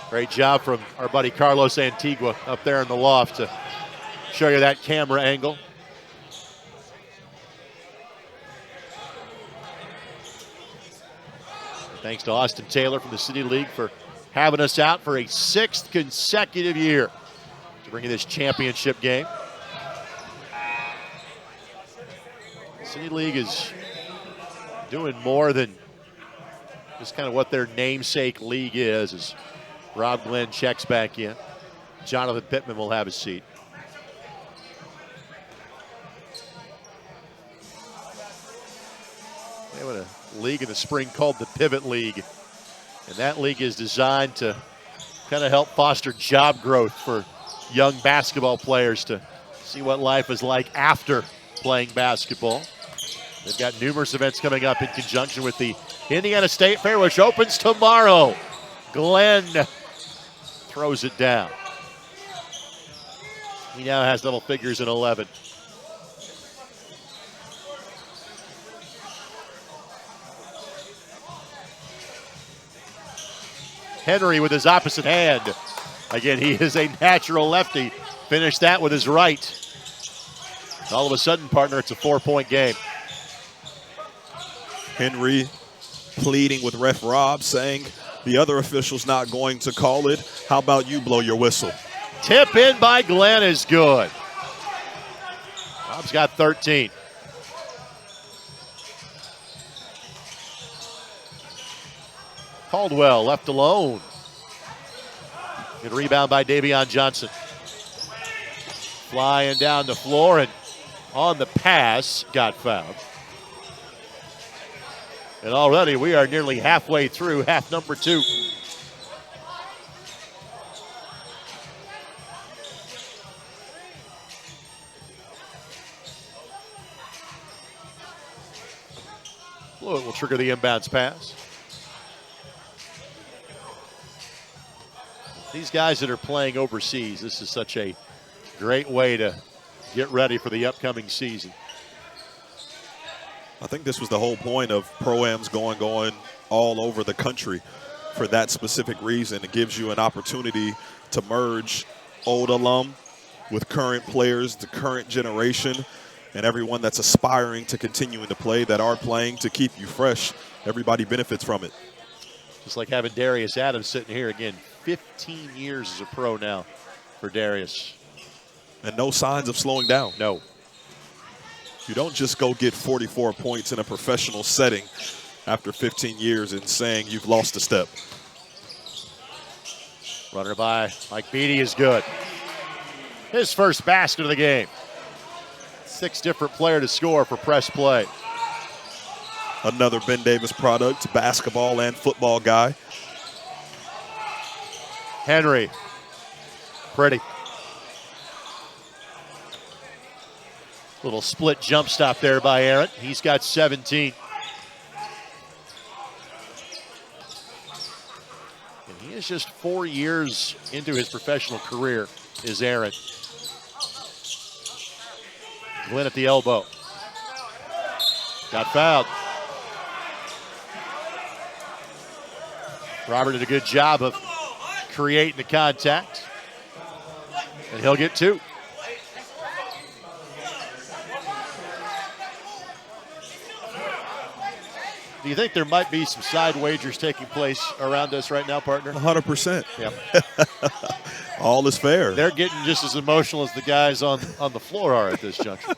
Great job from our buddy Carlos Antigua up there in the loft to show you that camera angle. Thanks to Austin Taylor from the City League for having us out for a 6th consecutive year to bring you this championship game. City League is doing more than just kind of what their namesake league is. As Rob Glenn checks back in. Jonathan Pittman will have his seat. They have a league in the spring called the Pivot League. And that league is designed to kind of help foster job growth for young basketball players to see what life is like after playing basketball. They've got numerous events coming up in conjunction with the Indiana State Fair, which opens tomorrow. Glenn throws it down. He now has double figures in 11. Henry with his opposite hand. Again, he is a natural lefty. Finished that with his right. All of a sudden, partner, it's a 4-point game. Henry pleading with Ref Rob, saying the other official's not going to call it. How about you blow your whistle? Tip in by Glenn is good. Rob's got 13. Caldwell left alone. Good rebound by Davion Johnson. Flying down the floor and on the pass, got fouled. And already we are nearly halfway through half number 2. Blewett will trigger the inbounds pass. These guys that are playing overseas, this is such a great way to get ready for the upcoming season. I think this was the whole point of Pro-Ams going all over the country for that specific reason. It gives you an opportunity to merge old alum with current players, the current generation, and everyone that's aspiring to continuing to play, that are playing, to keep you fresh. Everybody benefits from it. Just like having Darius Adams sitting here again. 15 years as a pro now for Darius. And no signs of slowing down. No. You don't just go get 44 points in a professional setting after 15 years and saying you've lost a step. Runner by Mike Beatty is good. His first basket of the game. 6 different player to score for press play. Another Ben Davis product, basketball and football guy. Henry. Pretty. Little split jump stop there by Aaron. He's got 17. And he is just 4 years into his professional career, is Aaron. Glenn at the elbow. Got fouled. Robert did a good job of creating the contact. And he'll get 2. Do you think there might be some side wagers taking place around us right now, partner? 100%. Yeah. All is fair. They're getting just as emotional as the guys on the floor are at this juncture.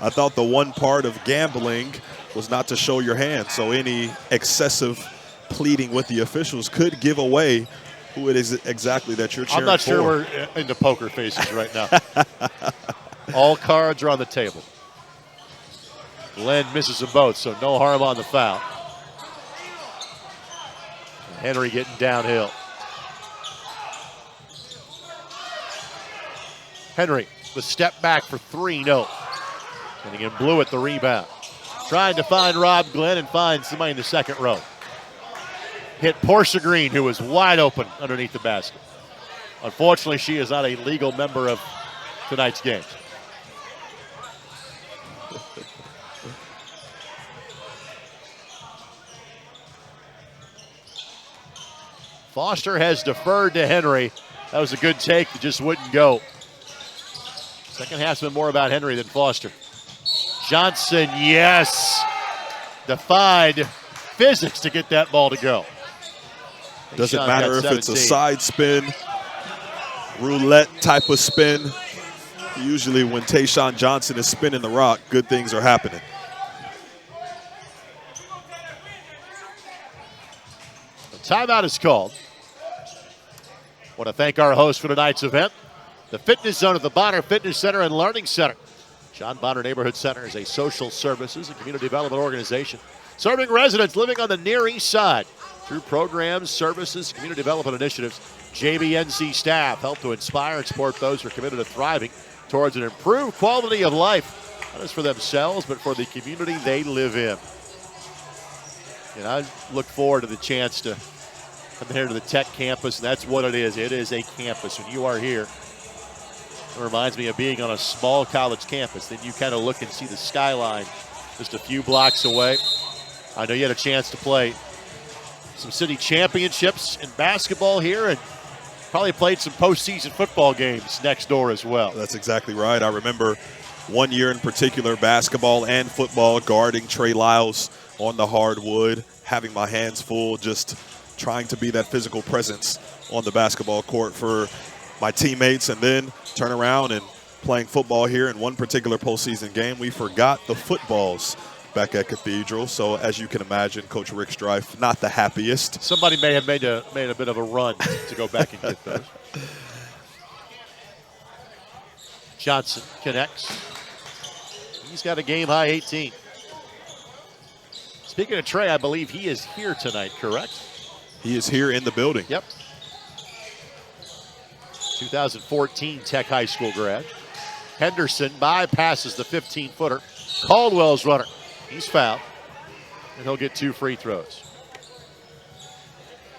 I thought the one part of gambling was not to show your hand, so any excessive pleading with the officials could give away who it is exactly that you're cheering for. I'm not sure we're into poker faces right now. All cards are on the table. Glenn misses them both, so no harm on the foul. And Henry getting downhill. Henry, the step back for 3, no. And again, Blue at the rebound. Trying to find Rob Glenn and find somebody in the second row. Hit Portia Green, who was wide open underneath the basket. Unfortunately, she is not a legal member of tonight's game. Foster has deferred to Henry. That was a good take that just wouldn't go. Second half's been more about Henry than Foster. Johnson, yes. Defied physics to get that ball to go. Doesn't matter if it's a side spin, roulette type of spin. Usually when Tayshawn Johnson is spinning the rock, good things are happening. Timeout is called. I want to thank our host for tonight's event, the Fitness Zone at the Bonner Fitness Center and Learning Center. John Bonner Neighborhood Center is a social services and community development organization serving residents living on the Near East Side. Through programs, services, community development initiatives, JBNC staff help to inspire and support those who are committed to thriving towards an improved quality of life, not just for themselves, but for the community they live in. And I look forward to the chance to come here to the Tech campus, and that's what it is. It is a campus. When you are here, it reminds me of being on a small college campus. Then you kind of look and see the skyline just a few blocks away. I know you had a chance to play some city championships in basketball here and probably played some postseason football games next door as well. That's exactly right. I remember one year in particular, basketball and football, guarding Trey Lyles on the hardwood, having my hands full, just trying to be that physical presence on the basketball court for my teammates, and then turn around and playing football here in one particular postseason game. We forgot the footballs back at Cathedral, so as you can imagine, Coach Rick Strife, not the happiest. Somebody may have made a bit of a run to go back and get those. Johnson connects. He's got a game-high 18. Speaking of Trey, I believe he is here tonight, correct? He is here in the building. Yep. 2014 Tech High School grad. Henderson bypasses the 15-footer. Caldwell's runner. He's fouled, and he'll get 2 free throws.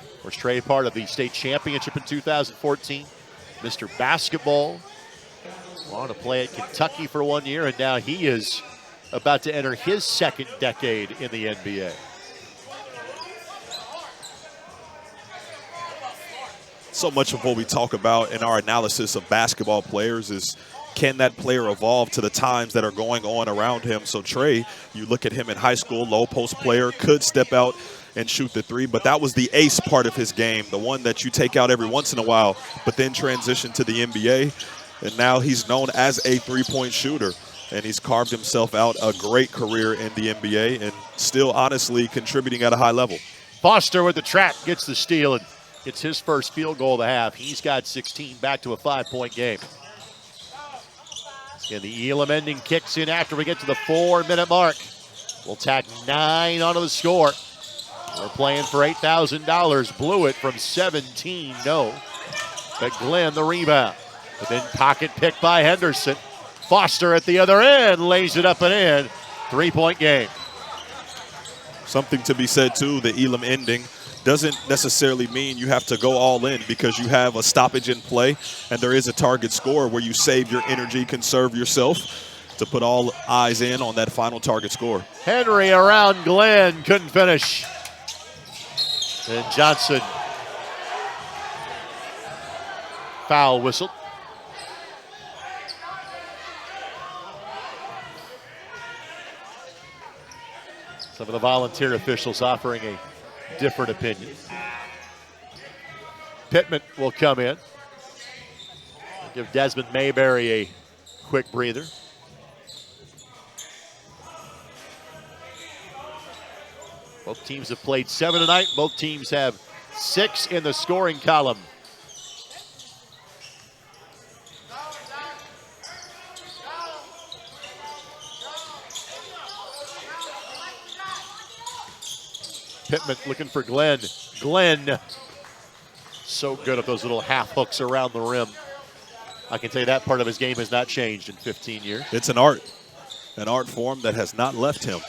Of course, Trey, part of the state championship in 2014. Mr. Basketball. Wanted to play at Kentucky for 1 year, and now he is about to enter his second decade in the NBA. So much of what we talk about in our analysis of basketball players is, can that player evolve to the times that are going on around him? So Trey, you look at him in high school, low post player, could step out and shoot the 3, but that was the ace part of his game, the one that you take out every once in a while, but then transition to the NBA. And now he's known as a 3-point shooter, and he's carved himself out a great career in the NBA and still honestly contributing at a high level. Foster with the trap, gets the steal, and gets his first field goal of the half. He's got 16, back to a 5-point game. And the Elam ending kicks in after we get to the 4-minute mark. We'll tack 9 onto the score. We're playing for $8,000. Blew it from 17, no. But Glenn the rebound. But then pocket pick by Henderson. Foster at the other end lays it up and in. 3-point game. Something to be said, too, the Elam ending doesn't necessarily mean you have to go all in because you have a stoppage in play and there is a target score where you save your energy, conserve yourself to put all eyes in on that final target score. Henry around Glenn, couldn't finish. And Johnson, foul whistle. Some of the volunteer officials offering a different opinion. Pittman will come in. Give Desmond Mayberry a quick breather. Both teams have played 7 tonight. Both teams have 6 in the scoring column. Pittman looking for Glenn. Glenn, so good at those little half hooks around the rim. I can tell you that part of his game has not changed in 15 years. It's an art form that has not left him.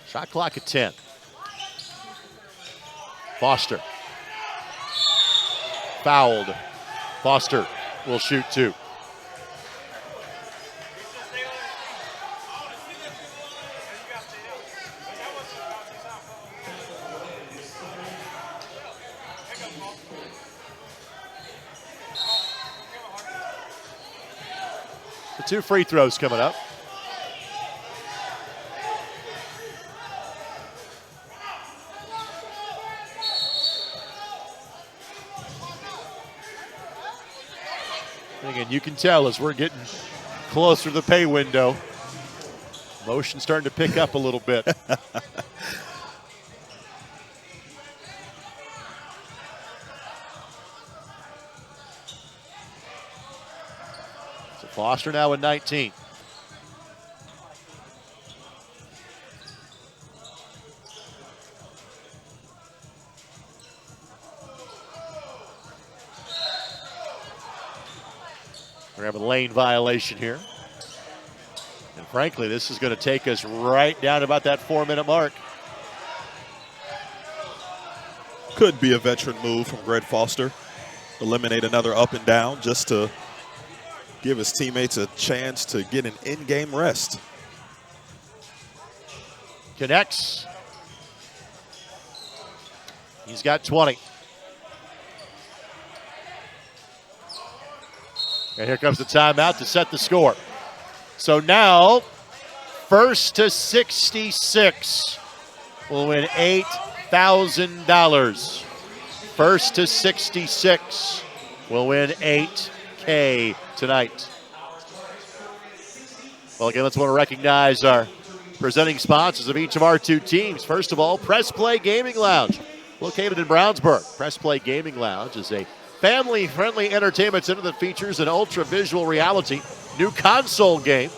Shot clock at 10. Foster. Fouled. Foster will shoot 2. The 2 free throws coming up. Again, you can tell as we're getting closer to the pay window, motion starting to pick up a little bit. So Foster now with 19. We're having a lane violation here. And frankly, this is going to take us right down about that 4-minute mark. Could be a veteran move from Greg Foster. Eliminate another up and down just to give his teammates a chance to get an in-game rest. Connects. He's got 20. And here comes the timeout to set the score. So now, first to 66 will win $8,000. First to 66 will win $8K tonight. Well, again, let's want to recognize our presenting sponsors of each of our 2 teams. First of all, Press Play Gaming Lounge, located in Brownsburg. Press Play Gaming Lounge is a family-friendly entertainment center that features an ultra-visual reality new console game,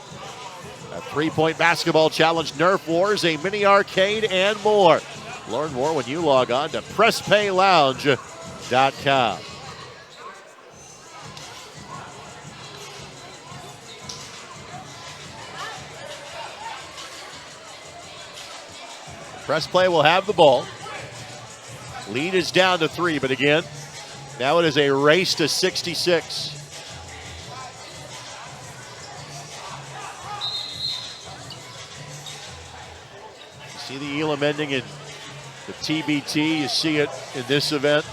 a 3-point basketball challenge, Nerf Wars, a mini arcade, and more. Learn more when you log on to PressPlayLounge.com. Press Play will have the ball. Lead is down to 3, but again, now it is a race to 66. You see the Elam ending in the TBT. You see it in this event.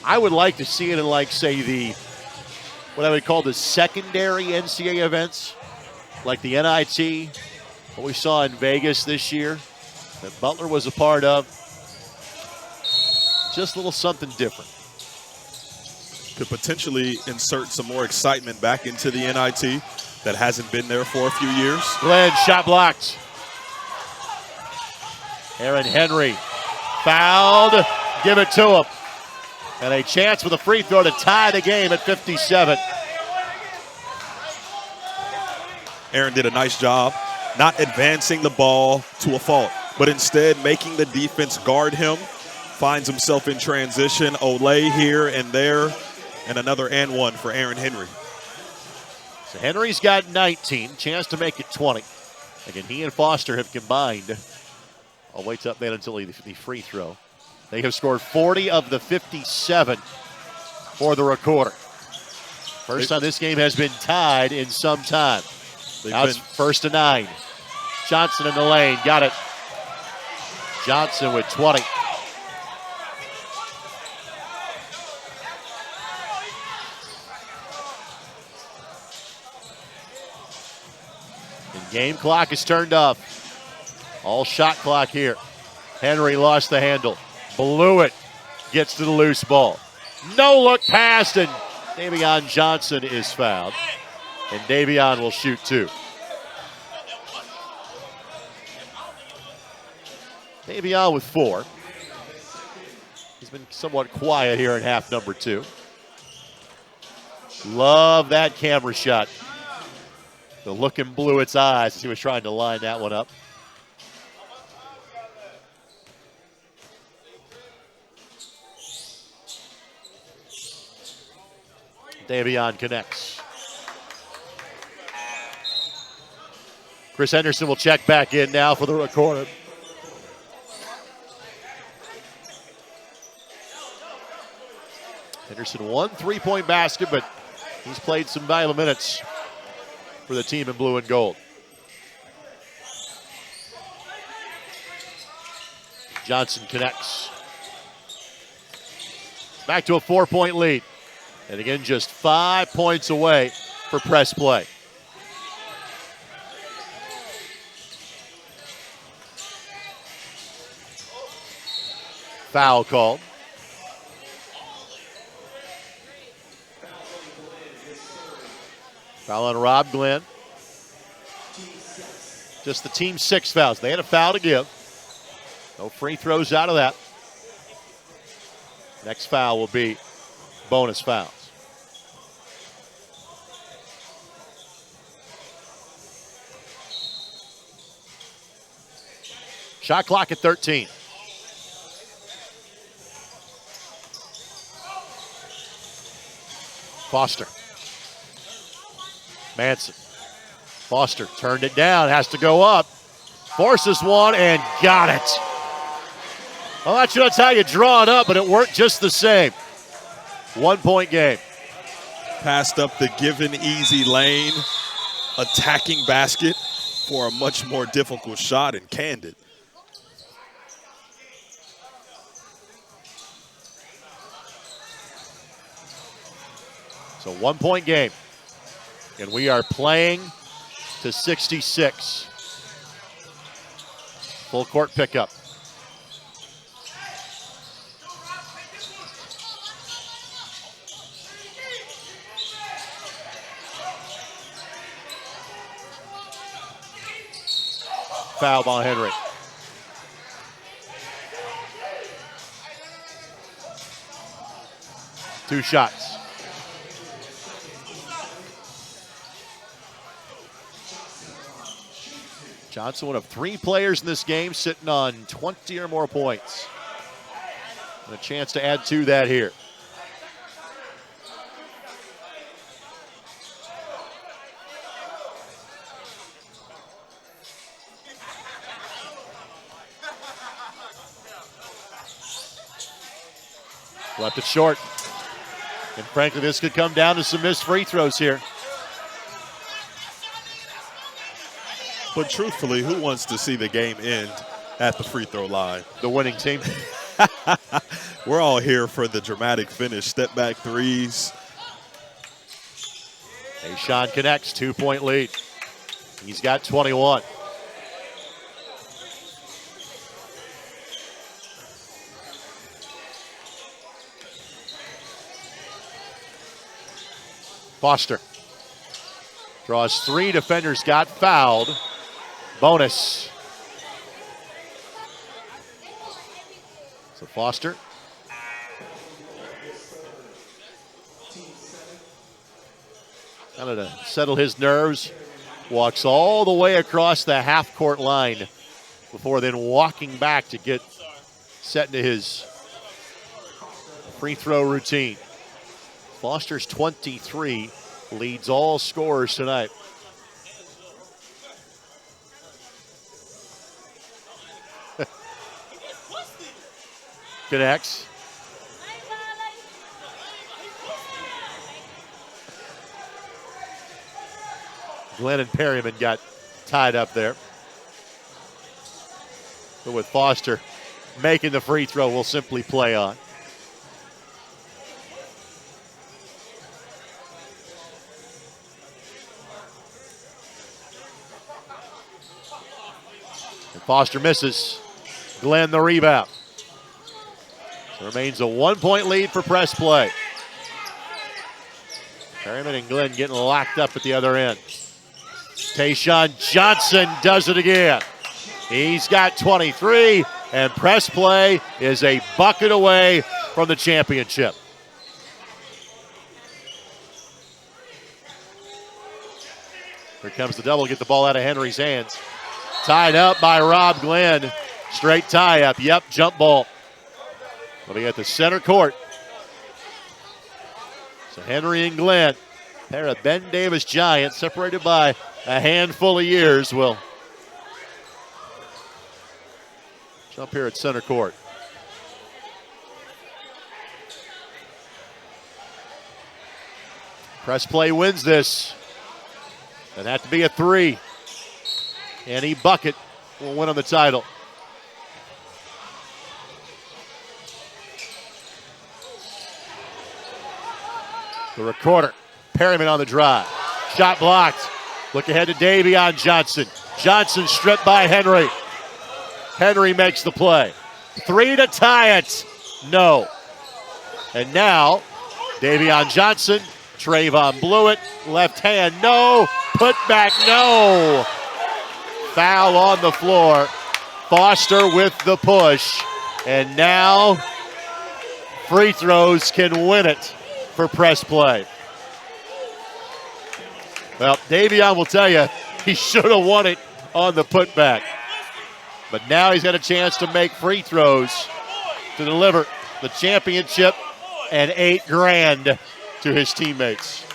I would like to see it in, like, say, what I would call the secondary NCAA events, like the NIT, what we saw in Vegas this year, that Butler was a part of. Just a little something different. Could potentially insert some more excitement back into the NIT that hasn't been there for a few years. Glenn, shot blocked. Aaron Henry fouled. Give it to him. And a chance with a free throw to tie the game at 57. Aaron did a nice job not advancing the ball to a fault, but instead making the defense guard him, finds himself in transition. Olay here and there, and another and one for Aaron Henry. So Henry's got 19, chance to make it 20. Again, he and Foster have combined. I'll wait up then until the free throw. They have scored 40 of the 57 for the Recorder. First time this game has been tied in some time. Now it's 1st to 9. Johnson in the lane, got it. Johnson with 20. And game clock is turned up. All shot clock here. Henry lost the handle. Blew it. Gets to the loose ball. No look pass, and Davion Johnson is fouled. And Davion will shoot 2. Davion with 4. He's been somewhat quiet here in half number 2. Love that camera shot. The look in blew its eyes as he was trying to line that one up. Davion connects. Chris Henderson will check back in now for the Recorder. Henderson 1 3-point basket, but he's played some valuable minutes for the team in blue and gold. Johnson connects. Back to a 4-point lead. And again, just 5 points away for press play. Foul called. Foul on Rob Glenn. Just the team's 6 fouls. They had a foul to give. No free throws out of that. Next foul will be bonus fouls. Shot clock at 13. Foster. Manson. Foster turned it down, has to go up. Forces one and got it. Well, that's how you draw it up, but it worked just the same. 1-point game. Passed up the given easy lane, attacking basket for a much more difficult shot and canned it. So 1-point game. And we are playing to 66. Full court pickup. Foul by Henry. Two shots. Johnson, one of 3 players in this game, sitting on 20 or more points. And a chance to add to that here. Left it short. And frankly, this could come down to some missed free throws here. But truthfully, who wants to see the game end at the free throw line? The winning team. We're all here for the dramatic finish. Step back threes. Ayshawn connects, 2-point lead. He's got 21. Foster draws 3 defenders, got fouled. Bonus. So Foster. Kind of to settle his nerves. Walks all the way across the half-court line before then walking back to get set into his free throw routine. Foster's 23 leads all scorers tonight. Connects. Glenn and Perryman got tied up there. But with Foster making the free throw, we'll simply play on. And Foster misses. Glenn the rebound. So it remains a 1-point lead for press play. Perryman and Glenn getting locked up at the other end. Tayshawn Johnson does it again. He's got 23, and press play is a bucket away from the championship. Here comes the double, get the ball out of Henry's hands. Tied up by Rob Glenn. Straight tie up, yep, jump ball. Will be at the center court. So Henry and Glenn, pair of Ben Davis giants separated by a handful of years, will jump here at center court. Press play wins this. It'd have to be a 3. Any bucket will win on the title. The recorder, Perryman on the drive. Shot blocked. Look ahead to Davion Johnson. Johnson stripped by Henry. Henry makes the play. 3 to tie it. No. And now, Davion Johnson, Trayvon Blewett, left hand, no. Put back, no. Foul on the floor. Foster with the push. And now, free throws can win it for press play. Well, Davion will tell you he should have won it on the putback. But now he's got a chance to make free throws to deliver the championship and $8,000 to his teammates.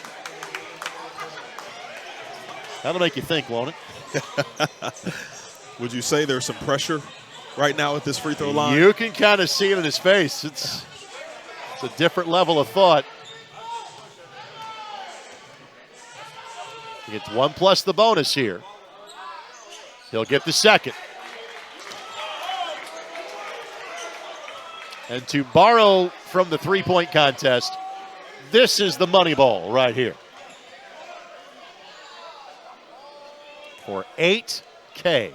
That'll make you think, won't it? Would you say there's some pressure right now at this free throw line? You can kind of see it in his face. It's a different level of thought. He gets 1 plus the bonus here. He'll get the second. And to borrow from the three-point contest, this is the money ball right here. For $8K.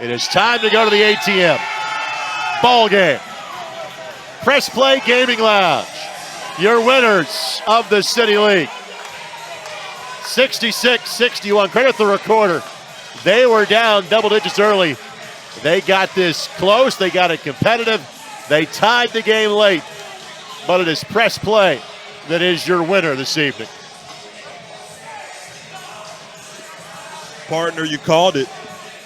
It is time to go to the ATM. Ball game. Press Play Gaming Lounge. Your winners of the City League. 66-61. Credit the recorder. They were down double digits early. They got this close. They got it competitive. They tied the game late. But it is Press Play that is your winner this evening. Partner, you called it.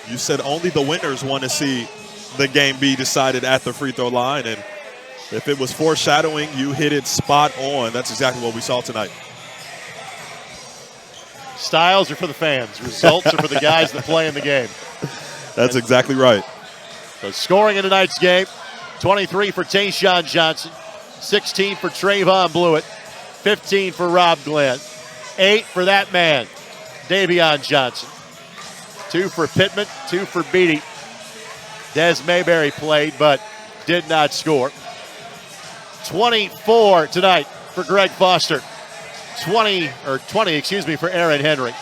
You said only the winners want to see the game be decided at the free throw line. And if it was foreshadowing, you hit it spot on. That's exactly what we saw tonight. Styles are for the fans. Results are for the guys that play in the game. That's exactly right. So scoring in tonight's game, 23 for Tayshawn Johnson, 16 for Trayvon Blewett, 15 for Rob Glenn, 8 for that man, Davion Johnson, 2 for Pittman, 2 for Beatty. Des Mayberry played but did not score. 24 tonight for Greg Foster. 20 for Aaron Henry.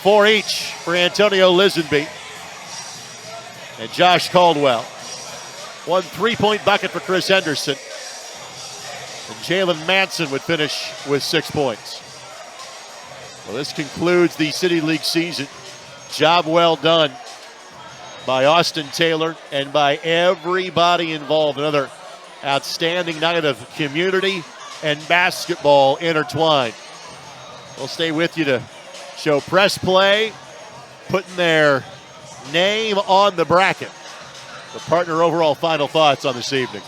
4 each for Antonio Lisenby and Josh Caldwell. 1 3-point bucket for Chris Henderson. And Jalen Manson would finish with 6 points. Well, this concludes the City League season. Job well done by Austin Taylor and by everybody involved. Another outstanding night of community and basketball intertwined. We'll stay with you to show Press Play, putting their name on the bracket. The partner overall final thoughts on this evening.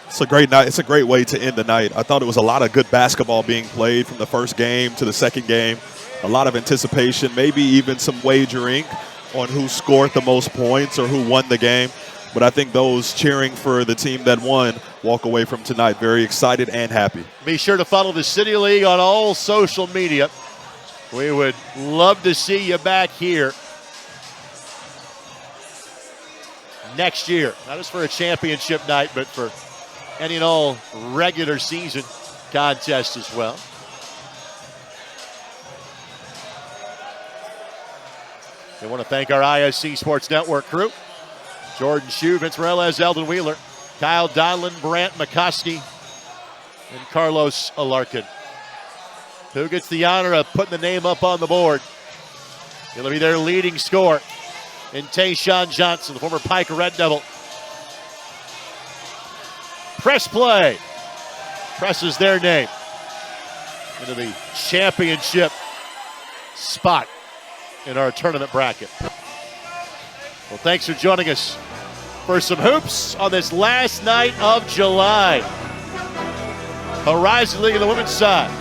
It's a great night. It's a great way to end the night. I thought it was a lot of good basketball being played from the first game to the second game. A lot of anticipation, maybe even some wagering on who scored the most points or who won the game. But I think those cheering for the team that won walk away from tonight very excited and happy. Be sure to follow the City League on all social media. We would love to see you back here next year. Not just for a championship night, but for any and all regular season contests as well. We want to thank our ISC Sports Network crew. Jordan Shue, Vince Morales, Eldon Wheeler, Kyle Donlin, Brant McCoskey, and Carlos Alarcon. Who gets the honor of putting the name up on the board? It'll be their leading scorer in Tayshawn Johnson, the former Pike Red Devil. Press play. Presses their name into the championship spot in our tournament bracket. Well, thanks for joining us for some hoops on this last night of July. Horizon League on the women's side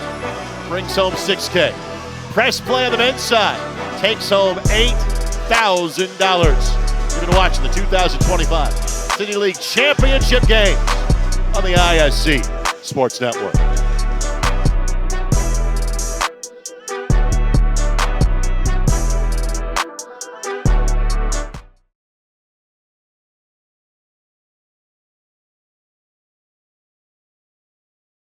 brings home $6K. Press play on the men's side takes home $8,000. You've been watching the 2025 City League Championship game on the ISC Sports Network.